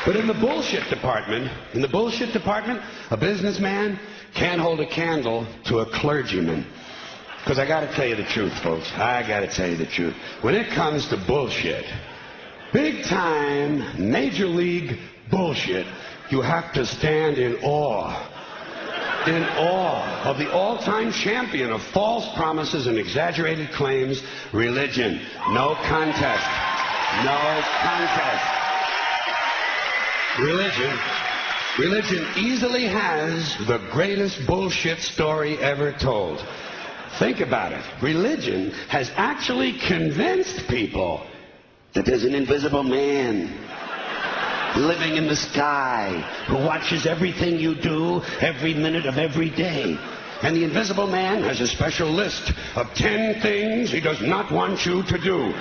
But in the bullshit department, a businessman can't hold a candle to a clergyman. Because I got to tell you the truth, folks. I got to tell you the truth. When it comes to bullshit, big time, major league bullshit, you have to stand in awe. In awe of the all-time champion of false promises and exaggerated claims, religion. No contest. No contest. Religion easily has the greatest bullshit story ever told. Think about it. Religion has actually convinced people that there's an invisible man living in the sky who watches everything you do every minute of every day. And the invisible man has a special list of 10 things he does not want you to do.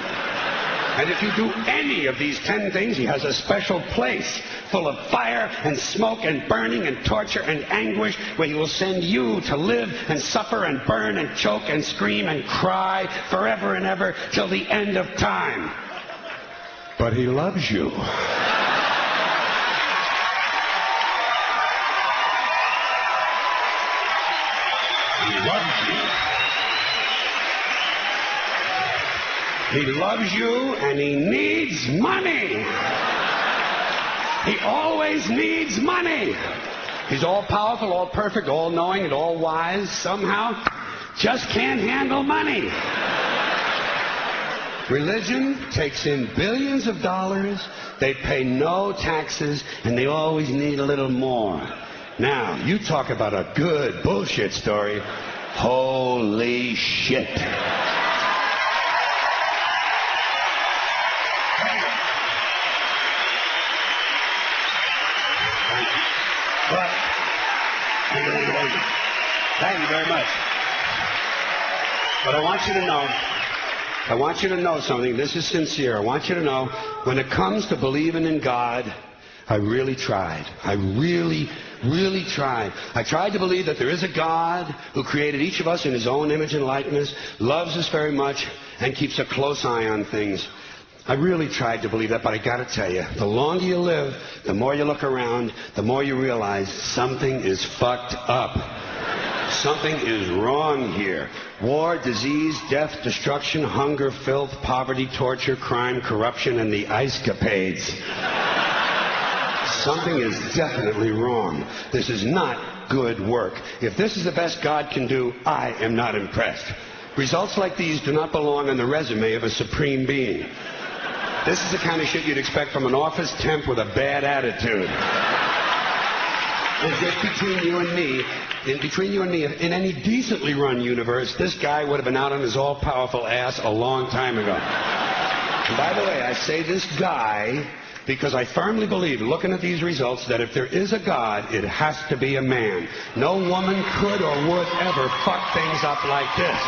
And if you do any of these 10 things, he has a special place full of fire and smoke and burning and torture and anguish where he will send you to live and suffer and burn and choke and scream and cry forever and ever till the end of time. But he loves you. He loves you. He loves you and he needs money. He always needs money. He's all powerful, all perfect, all knowing, and all wise. Somehow, just can't handle money. Religion takes in billions of dollars. They pay no taxes, and they always need a little more. Now, you talk about a good bullshit story. Holy shit. But, thank you very much. But I want you to know something. This is sincere. I want you to know, when it comes to believing in God, I really tried. I really tried. I tried to believe that there is a God who created each of us in his own image and likeness, loves us very much, and keeps a close eye on things. I really tried to believe that, but I got to tell you, the longer you live, the more you look around, the more you realize something is fucked up. Something is wrong here. War, disease, death, destruction, hunger, filth, poverty, torture, crime, corruption, and the ice-capades. Something is definitely wrong. This is not good work. If this is the best God can do, I am not impressed. Results like these do not belong on the resume of a supreme being. This is the kind of shit you'd expect from an office temp with a bad attitude. As if between you and me, in any decently run universe, this guy would have been out on his all-powerful ass a long time ago. And by the way, I say this guy because I firmly believe, looking at these results, that if there is a God, it has to be a man. No woman could or would ever fuck things up like this.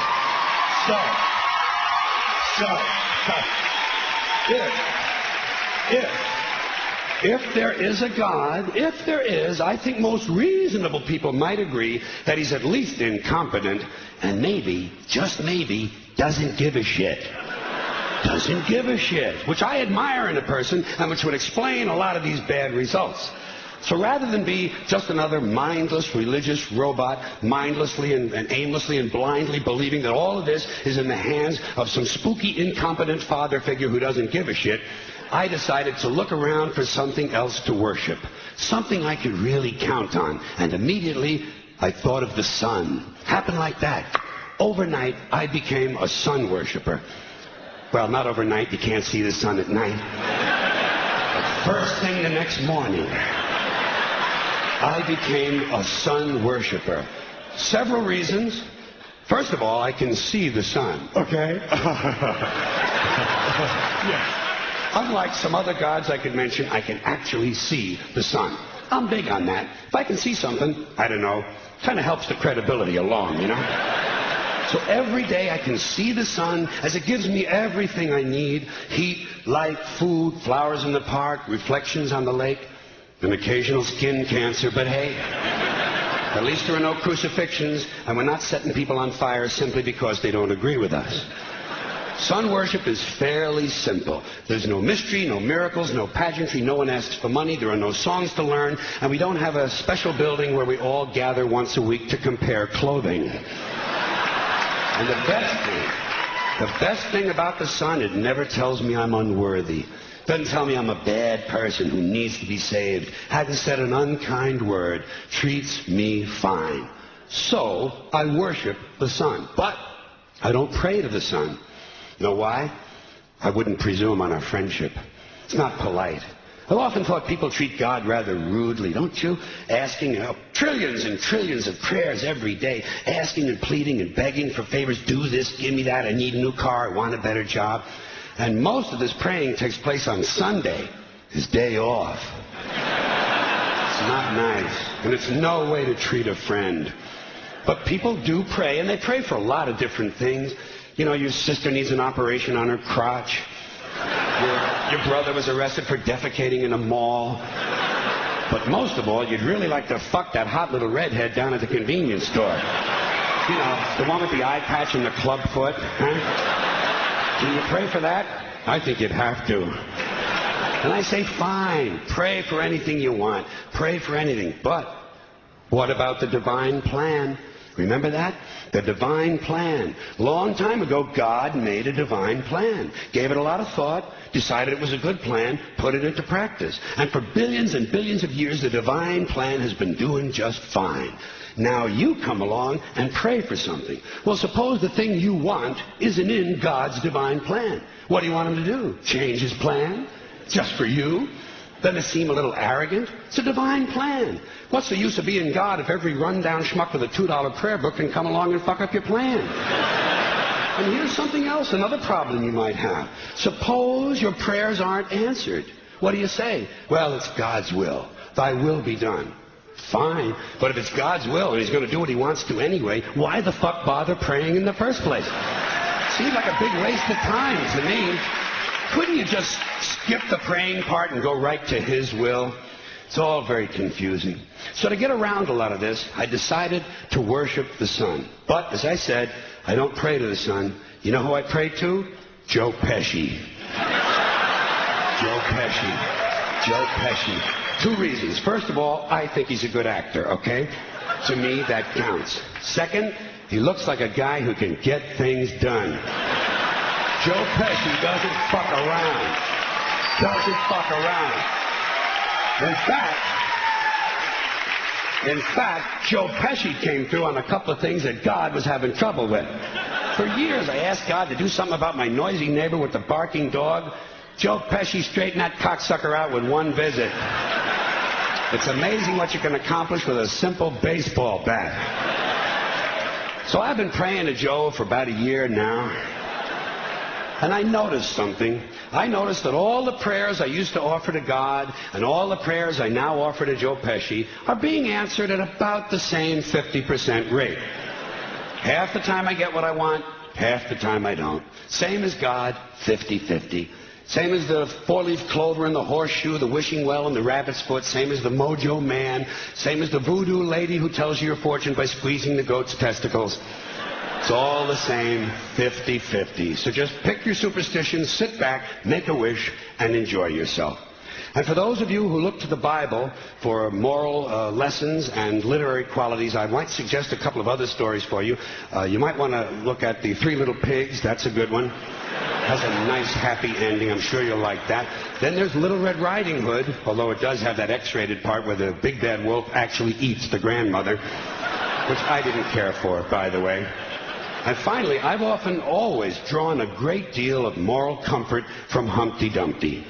If there is a God, if there is, I think most reasonable people might agree that he's at least incompetent and maybe, just maybe, doesn't give a shit. Doesn't give a shit, which I admire in a person and which would explain a lot of these bad results. So rather than be just another mindless religious robot, mindlessly and aimlessly and blindly believing that all of this is in the hands of some spooky, incompetent father figure who doesn't give a shit, I decided to look around for something else to worship, something I could really count on. And immediately, I thought of the sun. Happened like that. Overnight, I became a sun worshiper. Well, not overnight. You can't see the sun at night. But first thing the next morning, I became a sun worshiper. Several reasons. First of all, I can see the sun. Okay? Yes. Unlike some other gods I could mention, I can actually see the sun. I'm big on that. If I can see something, I don't know, kind of helps the credibility along, you know? So every day I can see the sun as it gives me everything I need. Heat, light, food, flowers in the park, reflections on the lake, an occasional skin cancer. But hey, at least there are no crucifixions, and we're not setting people on fire simply because they don't agree with us. Sun worship is fairly simple. There's no mystery, no miracles, no pageantry, no one asks for money, there are no songs to learn, and we don't have a special building where we all gather once a week to compare clothing. And the best thing about the sun, it never tells me I'm unworthy. Doesn't tell me I'm a bad person who needs to be saved. Hasn't said an unkind word. Treats me fine. So, I worship the sun. But I don't pray to the sun. Know why? I wouldn't presume on our friendship. It's not polite. I've often thought people treat God rather rudely, don't you? Asking trillions and trillions of prayers every day, asking and pleading and begging for favors. Do this, give me that, I need a new car, I want a better job. And most of this praying takes place on Sunday, his day off. It's not nice, and it's no way to treat a friend. But people do pray, and they pray for a lot of different things. You know, your sister needs an operation on her crotch. Your brother was arrested for defecating in a mall. But most of all, you'd really like to fuck that hot little redhead down at the convenience store. You know, the one with the eye patch and the club foot. Huh? Can you pray for that? I think you'd have to. And I say, fine, pray for anything you want. Pray for anything. But what about the divine plan? Remember that? The divine plan. Long time ago, God made a divine plan. Gave it a lot of thought, decided it was a good plan, put it into practice. And for billions and billions of years, the divine plan has been doing just fine. Now you come along and pray for something. Well, suppose the thing you want isn't in God's divine plan. What do you want him to do? Change his plan? Just for you? Doesn't it seem a little arrogant? It's a divine plan. What's the use of being God if every rundown schmuck with a $2 prayer book can come along and fuck up your plan? And here's something else, another problem you might have. Suppose your prayers aren't answered. What do you say? Well, it's God's will. Thy will be done. Fine, but if it's God's will and he's going to do what he wants to anyway, why the fuck bother praying in the first place? Seems like a big waste of time to me. Couldn't you just skip the praying part and go right to his will? It's all very confusing. So to get around a lot of this, I decided to worship the sun. But, as I said, I don't pray to the sun. You know who I pray to? Joe Pesci. Joe Pesci. Joe Pesci. 2 reasons. First of all, I think he's a good actor, okay? To me, that counts. Second, he looks like a guy who can get things done. Joe Pesci doesn't fuck around. Doesn't fuck around. In fact, Joe Pesci came through on a couple of things that God was having trouble with. For years, I asked God to do something about my noisy neighbor with the barking dog. Joe Pesci straightened that cocksucker out with 1 visit. It's amazing what you can accomplish with a simple baseball bat. So I've been praying to Joe for about a year now. And I noticed something. I noticed that all the prayers I used to offer to God and all the prayers I now offer to Joe Pesci are being answered at about the same 50% rate. Half the time I get what I want, half the time I don't. Same as God, 50-50. Same as the 4-leaf clover and the horseshoe, the wishing well and the rabbit's foot. Same as the mojo man. Same as the voodoo lady who tells you your fortune by squeezing the goat's testicles. It's all the same, 50-50. So just pick your superstition, sit back, make a wish, and enjoy yourself. And for those of you who look to the Bible for moral lessons and literary qualities, I might suggest a couple of other stories for you. You might want to look at The 3 Little Pigs. That's a good one. Has a nice, happy ending. I'm sure you'll like that. Then there's Little Red Riding Hood, although it does have that X-rated part where the big bad wolf actually eats the grandmother, which I didn't care for, by the way. And finally, I've always drawn a great deal of moral comfort from Humpty Dumpty.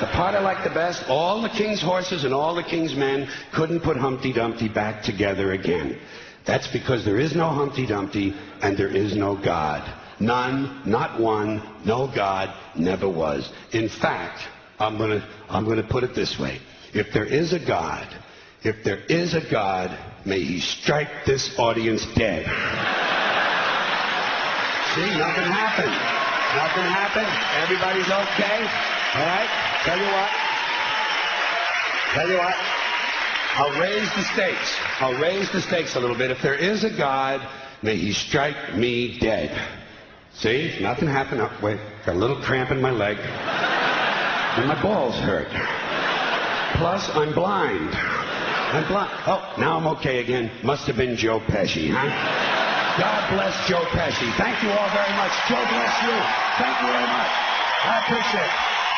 The part I like the best, all the king's horses and all the king's men couldn't put Humpty Dumpty back together again. That's because there is no Humpty Dumpty and there is no God. None, not one, no God, never was. In fact, I'm gonna put it this way. If there is a God, may he strike this audience dead. See, nothing happened. Nothing happened. Everybody's okay. All right? Tell you what. I'll raise the stakes a little bit. If there is a God, may he strike me dead. See? Nothing happened. Oh, wait. Got a little cramp in my leg. And my balls hurt. Plus, I'm blind. I'm blind. Oh, now I'm okay again. Must have been Joe Pesci, huh? God bless Joe Pesci. Thank you all very much. Joe bless you. Thank you very much. I appreciate it.